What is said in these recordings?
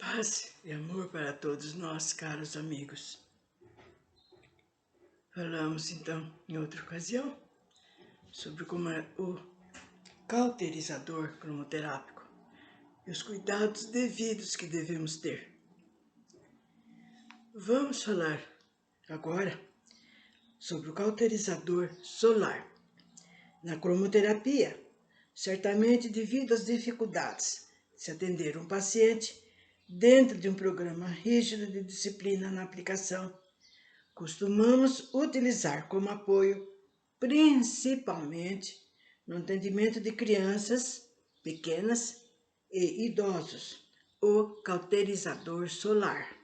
Paz e amor para todos nós, caros amigos. Falamos então em outra ocasião sobre como é o cauterizador cromoterápico e os cuidados devidos que devemos ter. Vamos falar agora sobre o cauterizador solar. Na cromoterapia, certamente devido às dificuldades de se atender um paciente dentro de um programa rígido de disciplina na aplicação, costumamos utilizar como apoio, principalmente no atendimento de crianças pequenas e idosos, o cauterizador solar,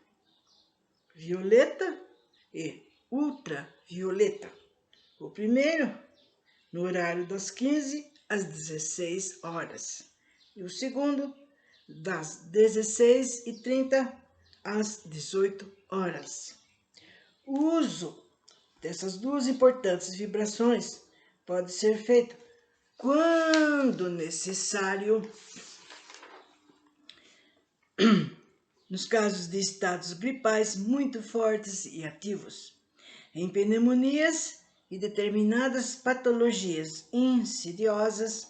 violeta e ultravioleta. O primeiro, no horário das 15 às 16 horas, e o segundo, das 16h30 às 18 horas. O uso dessas duas importantes vibrações pode ser feito quando necessário nos casos de estados gripais muito fortes e ativos, em pneumonias e determinadas patologias insidiosas,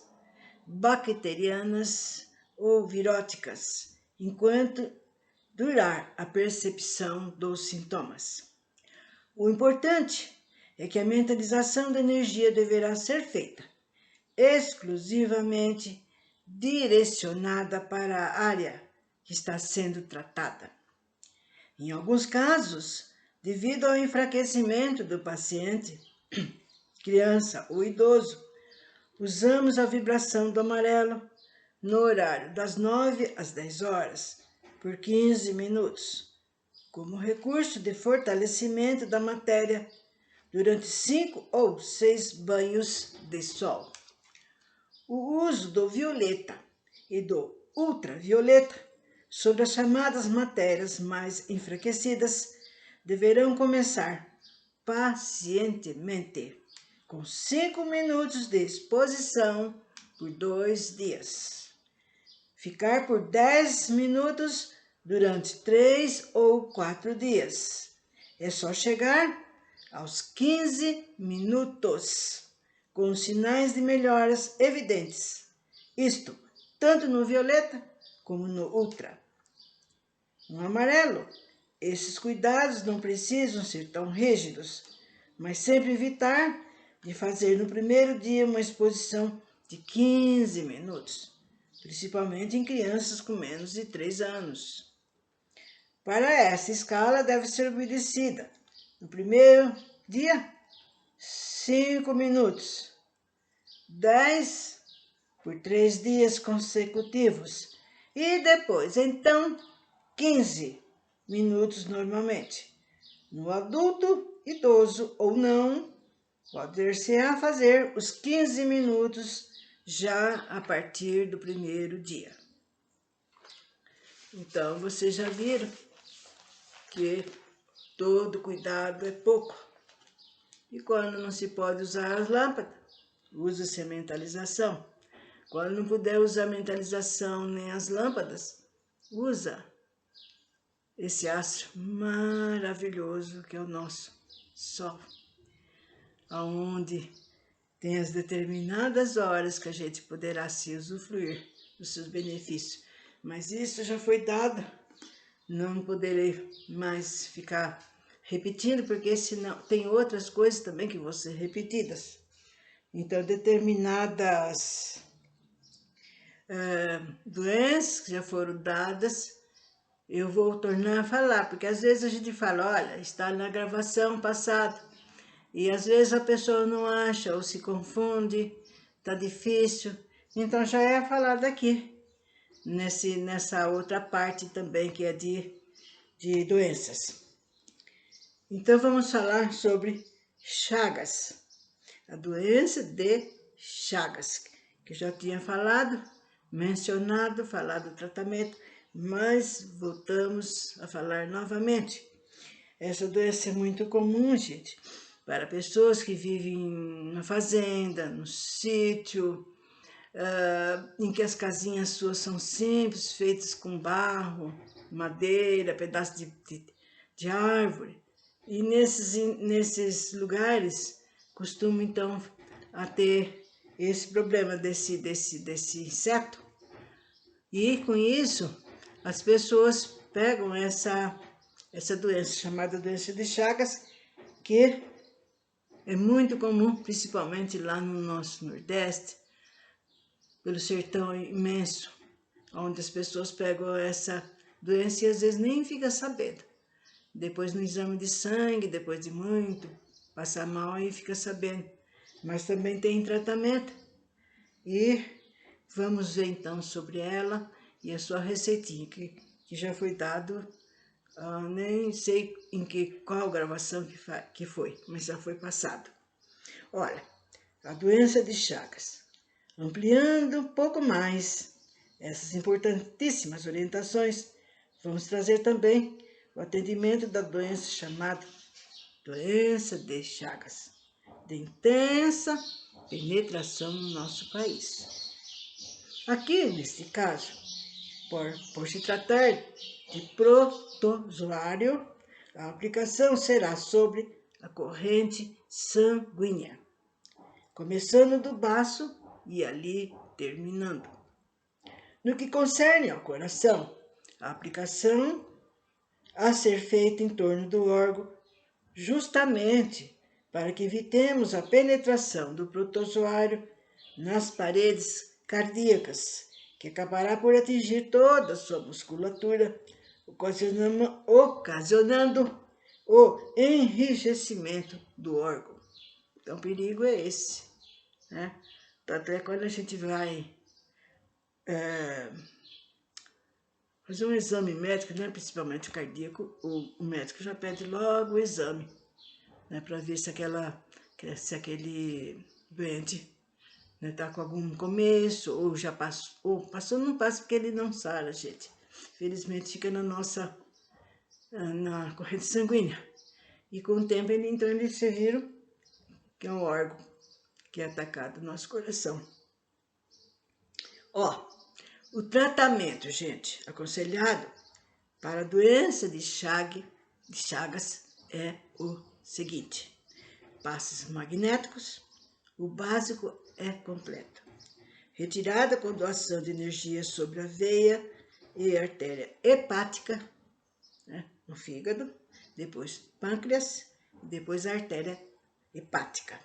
bacterianas ou viróticas, enquanto durar a percepção dos sintomas. O importante é que a mentalização da energia deverá ser feita exclusivamente direcionada para a área que está sendo tratada. Em alguns casos, devido ao enfraquecimento do paciente, criança ou idoso, usamos a vibração do amarelo no horário das 9 às 10 horas, por 15 minutos, como recurso de fortalecimento da matéria durante 5 ou 6 banhos de sol. O uso do violeta e do ultravioleta sobre as chamadas matérias mais enfraquecidas deverão começar pacientemente, com 5 minutos de exposição por 2 dias. Ficar por 10 minutos durante 3 ou 4 dias. É só chegar aos 15 minutos, com sinais de melhoras evidentes. Isto, tanto no violeta como no ultra. No amarelo, esses cuidados não precisam ser tão rígidos, mas sempre evitar de fazer no primeiro dia uma exposição de 15 minutos, principalmente em crianças com menos de 3 anos. Para essa escala deve ser obedecida. No primeiro dia, 5 minutos, 10 por 3 dias consecutivos e depois, então, 15 minutos normalmente. No adulto, idoso ou não, pode-se fazer os 15 minutos já a partir do primeiro dia. Então, vocês já viram que todo cuidado é pouco. E quando não se pode usar as lâmpadas, usa-se a mentalização. Quando não puder usar a mentalização nem as lâmpadas, usa esse astro maravilhoso que é o nosso Sol, aonde tem as determinadas horas que a gente poderá se usufruir dos seus benefícios. Mas isso já foi dado, não poderei mais ficar repetindo, porque senão tem outras coisas também que vão ser repetidas. Então, determinadas doenças que já foram dadas, eu vou tornar a falar, porque às vezes a gente fala, olha, está na gravação passada, e às vezes a pessoa não acha ou se confunde, está difícil, então já é falado aqui, nessa outra parte também que é de doenças. Então vamos falar sobre Chagas, a doença de Chagas, que eu já tinha falado, falado do tratamento, mas voltamos a falar novamente. Essa doença é muito comum, gente, para pessoas que vivem na fazenda, no sítio, em que as casinhas suas são simples, feitas com barro, madeira, pedaço de árvore. E nesses lugares costuma então a ter esse problema desse inseto. E com isso as pessoas pegam essa doença chamada doença de Chagas, que é muito comum, principalmente lá no nosso Nordeste, pelo sertão imenso, onde as pessoas pegam essa doença e às vezes nem fica sabendo. Depois no exame de sangue, depois de muito passar mal, aí fica sabendo. Mas também tem tratamento. E vamos ver então sobre ela e a sua receitinha, que já foi dado, nem sei em qual gravação que foi, mas já foi passado. Olha, a doença de Chagas. Ampliando um pouco mais essas importantíssimas orientações, vamos trazer também o atendimento da doença chamada doença de Chagas, de intensa penetração no nosso país. Aqui, neste caso, por se tratar de protozoário, a aplicação será sobre a corrente sanguínea, começando do baço e ali terminando. No que concerne ao coração, a aplicação a ser feita em torno do órgão, justamente para que evitemos a penetração do protozoário nas paredes cardíacas, que acabará por atingir toda a sua musculatura, ocasionando o enrijecimento do órgão. Então, o perigo é esse, né? Tanto é quando a gente vai fazer um exame médico, né, principalmente o cardíaco, o médico já pede logo o exame, né, para ver se aquele doente tá com algum começo, ou já passou, ou passou, não passa porque ele não sara, gente. Felizmente fica na corrente sanguínea. E com o tempo, então, eles se viram que é um órgão que é atacado, nosso coração. Ó, o tratamento, gente, aconselhado para a doença de Chagas é o seguinte: passes magnéticos, o básico é completo. Retirada com doação de energia sobre a veia e artéria hepática, né, no fígado, depois pâncreas, depois a artéria hepática.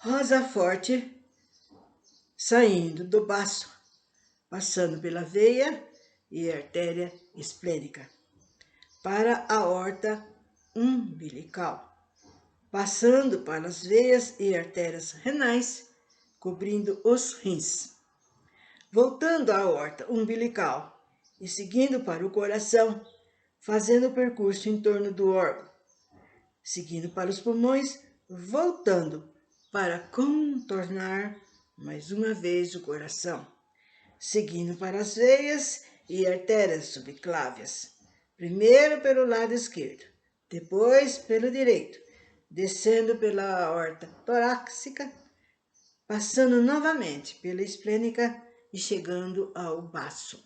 Rosa forte saindo do baço, passando pela veia e artéria esplênica, para a aorta umbilical, passando para as veias e artérias renais, cobrindo os rins, voltando à aorta umbilical e seguindo para o coração, fazendo o percurso em torno do órgão, seguindo para os pulmões, voltando para contornar mais uma vez o coração, seguindo para as veias e artérias subclávias, primeiro pelo lado esquerdo, depois pelo direito, descendo pela aorta torácica, passando novamente pela esplênica e chegando ao baço.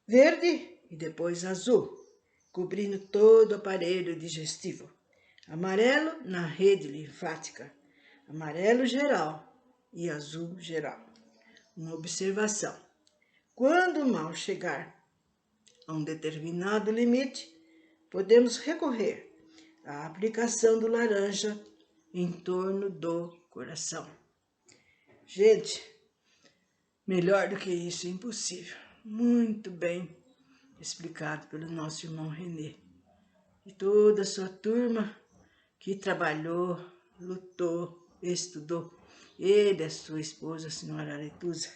Verde e depois azul, cobrindo todo o aparelho digestivo. Amarelo na rede linfática, amarelo geral e azul geral. Uma observação: quando o mal chegar a um determinado limite, podemos recorrer à aplicação do laranja em torno do coração. Gente, melhor do que isso é impossível. Muito bem explicado pelo nosso irmão Renê e toda a sua turma que trabalhou, lutou, estudou. Ele, a sua esposa, a senhora Aretusa,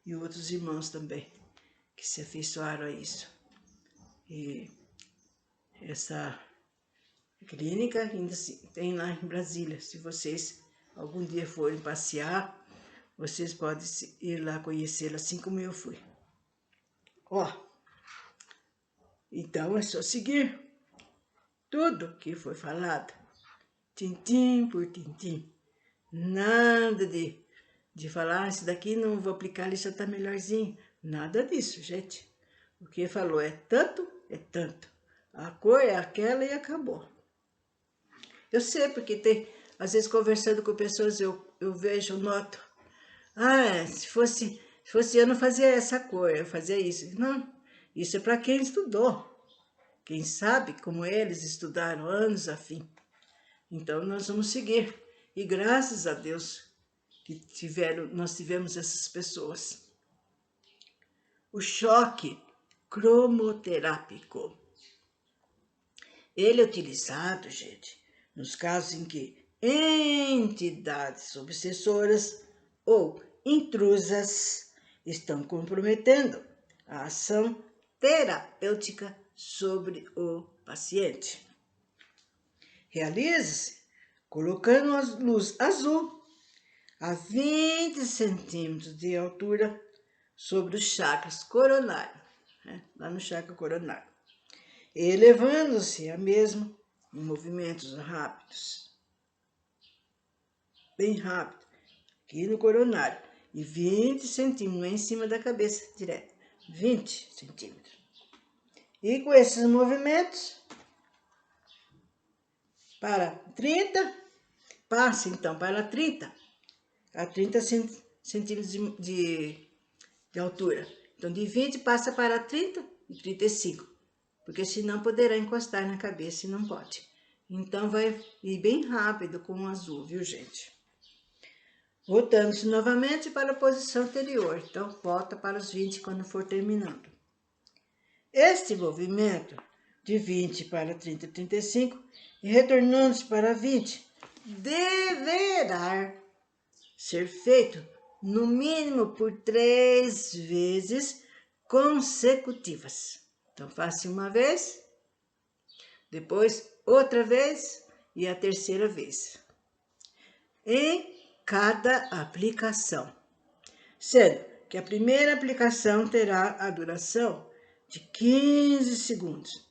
e outros irmãos também, que se afeiçoaram a isso. E essa clínica ainda tem lá em Brasília. Se vocês algum dia forem passear, vocês podem ir lá conhecê-la, assim como eu fui. Ó, então é só seguir tudo que foi falado, tintim por tintim. Nada de falar, isso daqui não vou aplicar, isso já tá melhorzinho. Nada disso, gente. O que falou é tanto, é tanto. A cor é aquela e acabou. Eu sei, porque às vezes conversando com pessoas eu vejo, eu noto. Ah, se fosse eu não fazia essa cor, eu fazia isso. Não, isso é para quem estudou. Quem sabe como eles estudaram anos a fim. Então nós vamos seguir. E graças a Deus que nós tivemos essas pessoas. O choque cromoterápico. Ele é utilizado, gente, nos casos em que entidades obsessoras ou intrusas estão comprometendo a ação terapêutica sobre o paciente. Realiza-se colocando a luz azul a 20 centímetros de altura sobre os chakras coronários, lá no chakra coronário, elevando-se a mesma em movimentos rápidos, bem rápido, aqui no coronário, e 20 centímetros, não é em cima da cabeça direto, 20 centímetros. E com esses movimentos, para 30, passa então para 30, a 30 centímetros de altura. Então, de 20 passa para 30 e 35, porque senão poderá encostar na cabeça e não pode. Então, vai ir bem rápido com o azul, viu, gente? Voltando-se novamente para a posição anterior. Então, volta para os 20 quando for terminando. Este movimento, de 20 para 30 e 35, e retornando-se para 20, deverá ser feito no mínimo por 3 vezes consecutivas. Então, faça uma vez, depois outra vez e a terceira vez. Em cada aplicação, sendo que a primeira aplicação terá a duração de 15 segundos.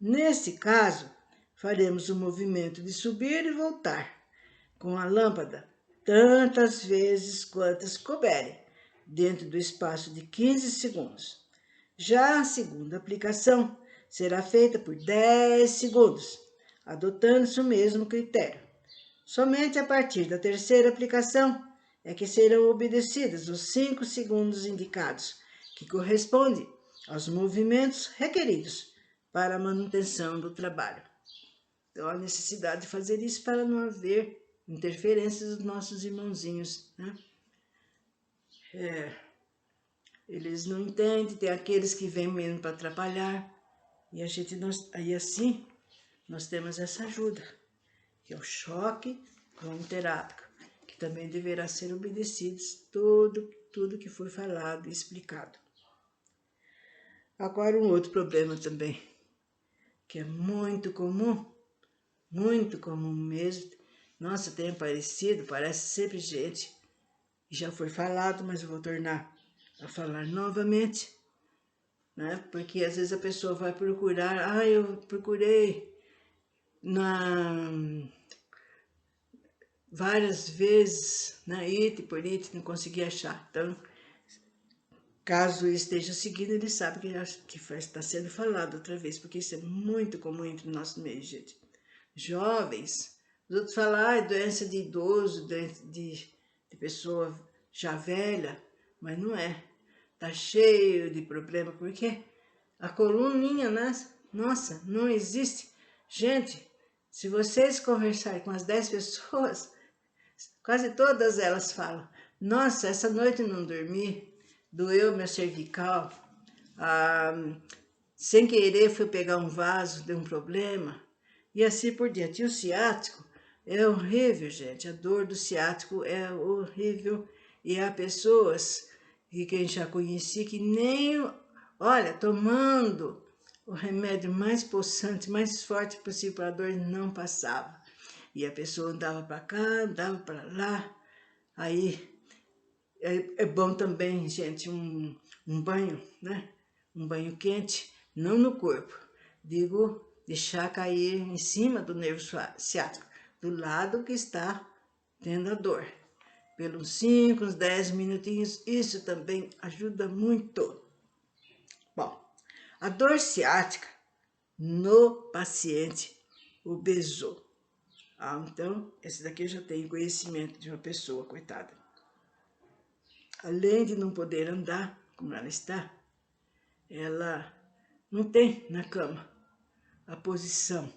Nesse caso, faremos o movimento de subir e voltar com a lâmpada tantas vezes quantas couberem, dentro do espaço de 15 segundos. Já a segunda aplicação será feita por 10 segundos, adotando-se o mesmo critério. Somente a partir da terceira aplicação é que serão obedecidos os 5 segundos indicados, que correspondem aos movimentos requeridos para a manutenção do trabalho. Então, a necessidade de fazer isso para não haver interferências dos nossos irmãozinhos, né? Eles não entendem, tem aqueles que vêm mesmo para atrapalhar, e aí assim nós temos essa ajuda, que é o choque cromoterápico, que também deverá ser obedecido tudo que foi falado e explicado. Agora um outro problema também, que é muito comum mesmo. Nossa, tem aparecido, parece sempre gente, já foi falado, mas eu vou tornar a falar novamente, né? Porque às vezes a pessoa vai procurar, eu procurei várias vezes, IT por IT, não consegui achar. Então, caso esteja seguindo, ele sabe que está sendo falado outra vez, porque isso é muito comum entre o nosso meio, gente. Jovens, os outros falam, doença de idoso, doença de pessoa já velha, mas não é. Tá cheio de problema, porque a coluninha, nossa, não existe. Gente, se vocês conversarem com as 10 pessoas, quase todas elas falam, nossa, essa noite eu não dormi, doeu meu cervical, sem querer fui pegar um vaso, deu um problema, e assim por diante. E o ciático é horrível, gente, a dor do ciático é horrível, e há pessoas que quem já conheci que nem, olha, tomando o remédio mais possante, mais forte possível para a dor, não passava. E a pessoa andava para cá, andava para lá. Aí é bom também, gente, um banho, né? Um banho quente, não no corpo. Digo, deixar cair em cima do nervo ciático, do lado que está tendo a dor. Pelos 5, uns 10 minutinhos, isso também ajuda muito. Bom, a dor ciática no paciente obeso. Então, esse daqui eu já tenho conhecimento de uma pessoa, coitada. Além de não poder andar como ela está, ela não tem na cama a posição,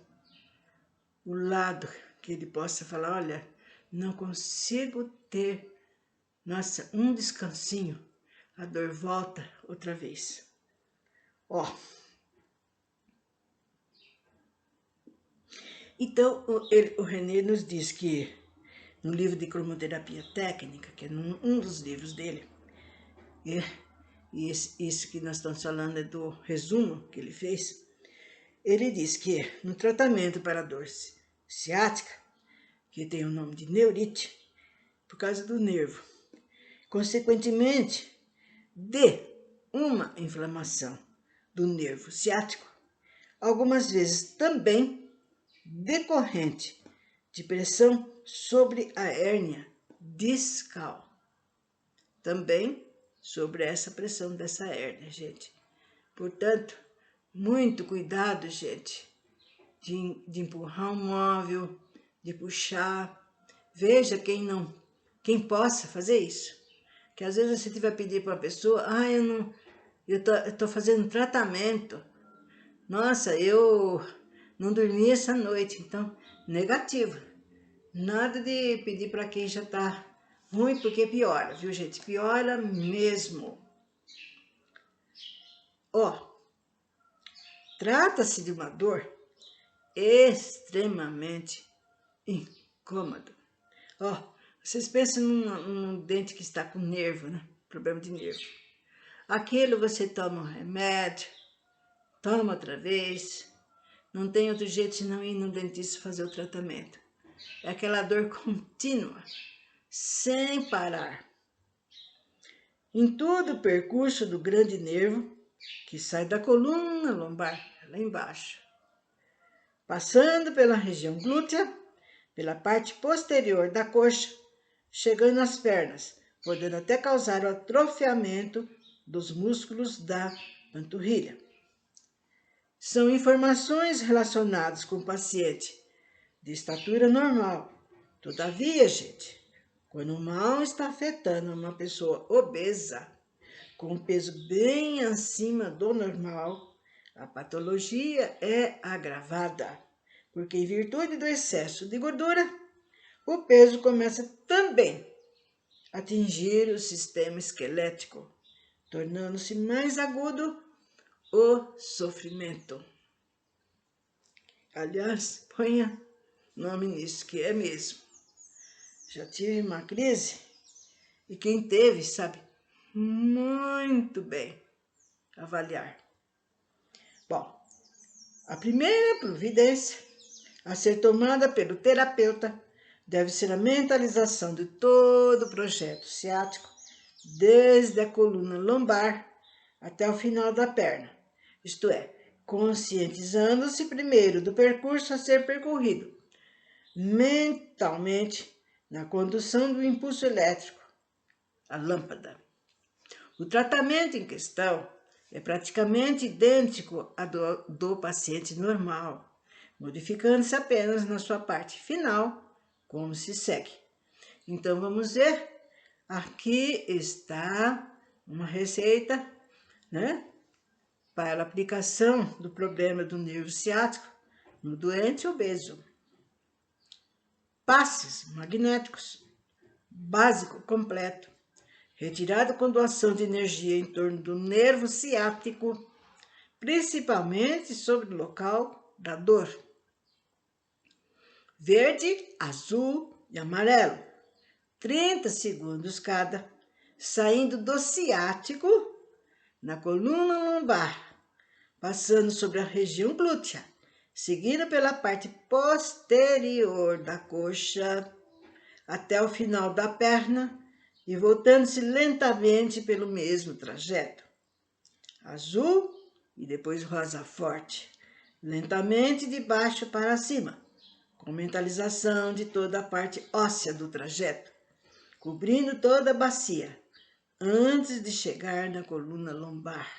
o lado que ele possa falar, olha, não consigo ter, nossa, um descansinho, a dor volta outra vez. Ó. Então, o René nos diz que no livro de cromoterapia técnica, que é um dos livros dele, e isso que nós estamos falando é do resumo que ele fez, ele diz que no tratamento para a dor ciática, que tem o nome de neurite, por causa do nervo, consequentemente de uma inflamação do nervo ciático, algumas vezes também decorrente de pressão sobre a hérnia discal. Também sobre essa pressão dessa hérnia, gente. Portanto, muito cuidado, gente, de empurrar o móvel, de puxar. Veja quem possa fazer isso. Que às vezes você vai pedir para uma pessoa, eu tô fazendo tratamento. Nossa, eu não dormi essa noite, então, negativo. Nada de pedir para quem já tá ruim, porque piora, viu, gente? Piora mesmo. Ó, trata-se de uma dor extremamente incômoda. Ó, vocês pensam num dente que está com nervo, né? Problema de nervo. Aquilo você toma um remédio, toma outra vez, não tem outro jeito senão ir no dentista fazer o tratamento. É aquela dor contínua, sem parar. Em todo o percurso do grande nervo, que sai da coluna lombar, lá embaixo, passando pela região glútea, pela parte posterior da coxa, chegando às pernas, podendo até causar o atrofiamento dos músculos da panturrilha. São informações relacionadas com o paciente de estatura normal. Todavia, gente, quando o mal está afetando uma pessoa obesa, com um peso bem acima do normal, a patologia é agravada, porque em virtude do excesso de gordura, o peso começa também a atingir o sistema esquelético, tornando-se mais agudo o sofrimento. Aliás, ponha nome nisso, que é mesmo. Já tive uma crise e quem teve sabe muito bem avaliar. Bom, a primeira providência a ser tomada pelo terapeuta deve ser a mentalização de todo o projeto ciático, desde a coluna lombar até o final da perna, isto é, conscientizando-se primeiro do percurso a ser percorrido, mentalmente, na condução do impulso elétrico, a lâmpada. O tratamento em questão é praticamente idêntico ao do paciente normal, modificando-se apenas na sua parte final, como se segue. Então, vamos ver. Aqui está uma receita, né, para a aplicação do problema do nervo ciático no doente obeso. Passes magnéticos, básico completo, retirado com doação de energia em torno do nervo ciático, principalmente sobre o local da dor. Verde, azul e amarelo, 30 segundos cada, saindo do ciático na coluna lombar, passando sobre a região glútea, seguindo pela parte posterior da coxa até o final da perna e voltando-se lentamente pelo mesmo trajeto. Azul e depois rosa forte, lentamente de baixo para cima, com mentalização de toda a parte óssea do trajeto, cobrindo toda a bacia, antes de chegar na coluna lombar.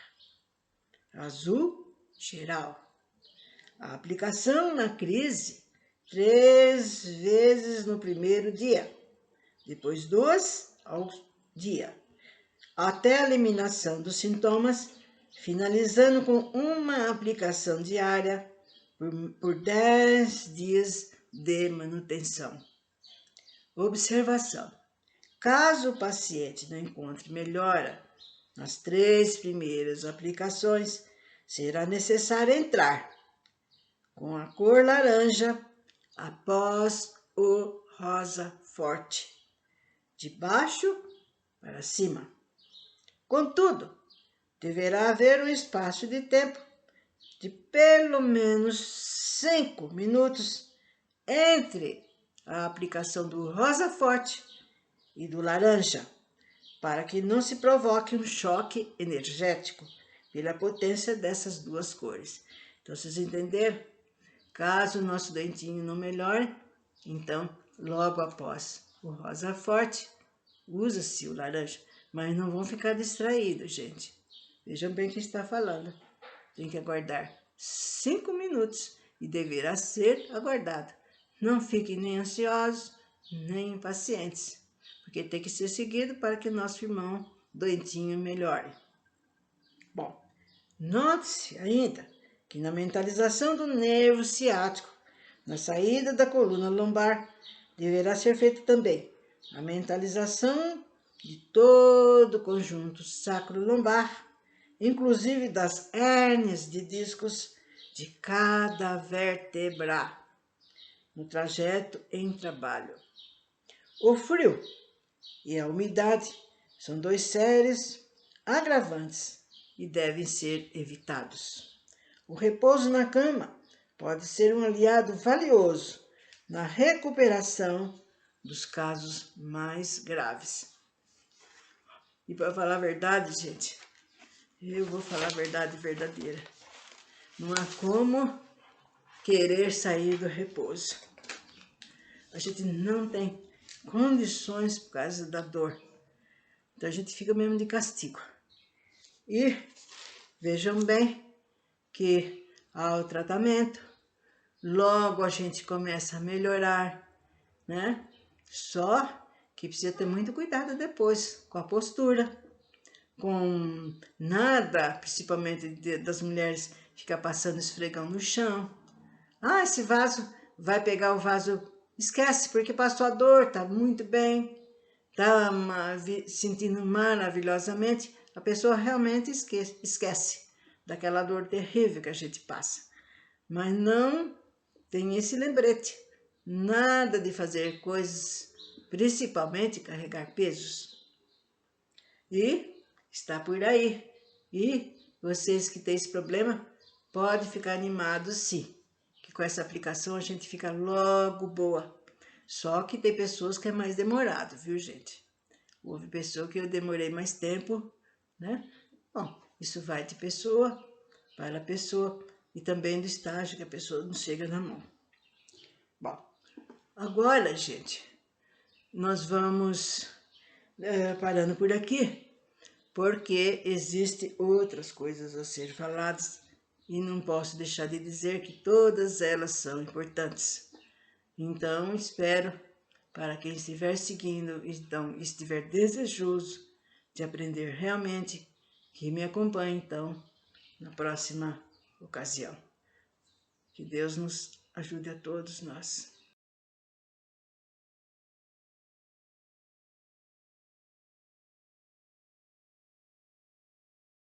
azul, geral. A aplicação na crise, 3 vezes no primeiro dia, depois 2 ao dia, até a eliminação dos sintomas, finalizando com uma aplicação diária por 10 dias de manutenção. Observação: caso o paciente não encontre melhora nas 3 primeiras aplicações, será necessário entrar com a cor laranja após o rosa forte, de baixo para cima. Contudo, deverá haver um espaço de tempo de pelo menos 5 minutos entre a aplicação do rosa forte e do laranja, para que não se provoque um choque energético pela potência dessas duas cores. Então, vocês entenderam? Caso o nosso dentinho não melhore, então, logo após o rosa forte, usa-se o laranja. Mas não vão ficar distraídos, gente. Vejam bem o que está falando. Tem que aguardar 5 minutos e deverá ser aguardado. Não fiquem nem ansiosos, nem impacientes, porque tem que ser seguido para que o nosso irmão doentinho melhore. Bom, note-se ainda que na mentalização do nervo ciático, na saída da coluna lombar, deverá ser feita também a mentalização de todo o conjunto sacro-lombar, inclusive das hérnias de discos de cada vértebra, no trajeto em trabalho. O frio e a umidade são 2 sérios agravantes e devem ser evitados. O repouso na cama pode ser um aliado valioso na recuperação dos casos mais graves. E para falar a verdade, gente, eu vou falar a verdade verdadeira. Não há como querer sair do repouso. A gente não tem condições por causa da dor. Então a gente fica mesmo de castigo. E vejam bem que ao tratamento, logo a gente começa a melhorar, né? Só que precisa ter muito cuidado depois com a postura, com nada, principalmente das mulheres, ficar passando esfregão no chão. Ah, esse vaso, vai pegar o vaso, esquece, porque passou a dor, tá muito bem, tá sentindo maravilhosamente, a pessoa realmente esquece daquela dor terrível que a gente passa. Mas não tem esse lembrete, nada de fazer coisas, principalmente carregar pesos. E está por aí. E vocês que têm esse problema, podem ficar animados sim, que com essa aplicação a gente fica logo boa. Só que tem pessoas que é mais demorado, viu, gente? Houve pessoa que eu demorei mais tempo, né? Bom, isso vai de pessoa para pessoa e também do estágio que a pessoa não chega na mão. Bom, agora, gente, nós vamos parando por aqui, porque existem outras coisas a ser faladas e não posso deixar de dizer que todas elas são importantes. Então, espero, para quem estiver seguindo, então, estiver desejoso de aprender realmente, que me acompanhe, então, na próxima ocasião. Que Deus nos ajude a todos nós.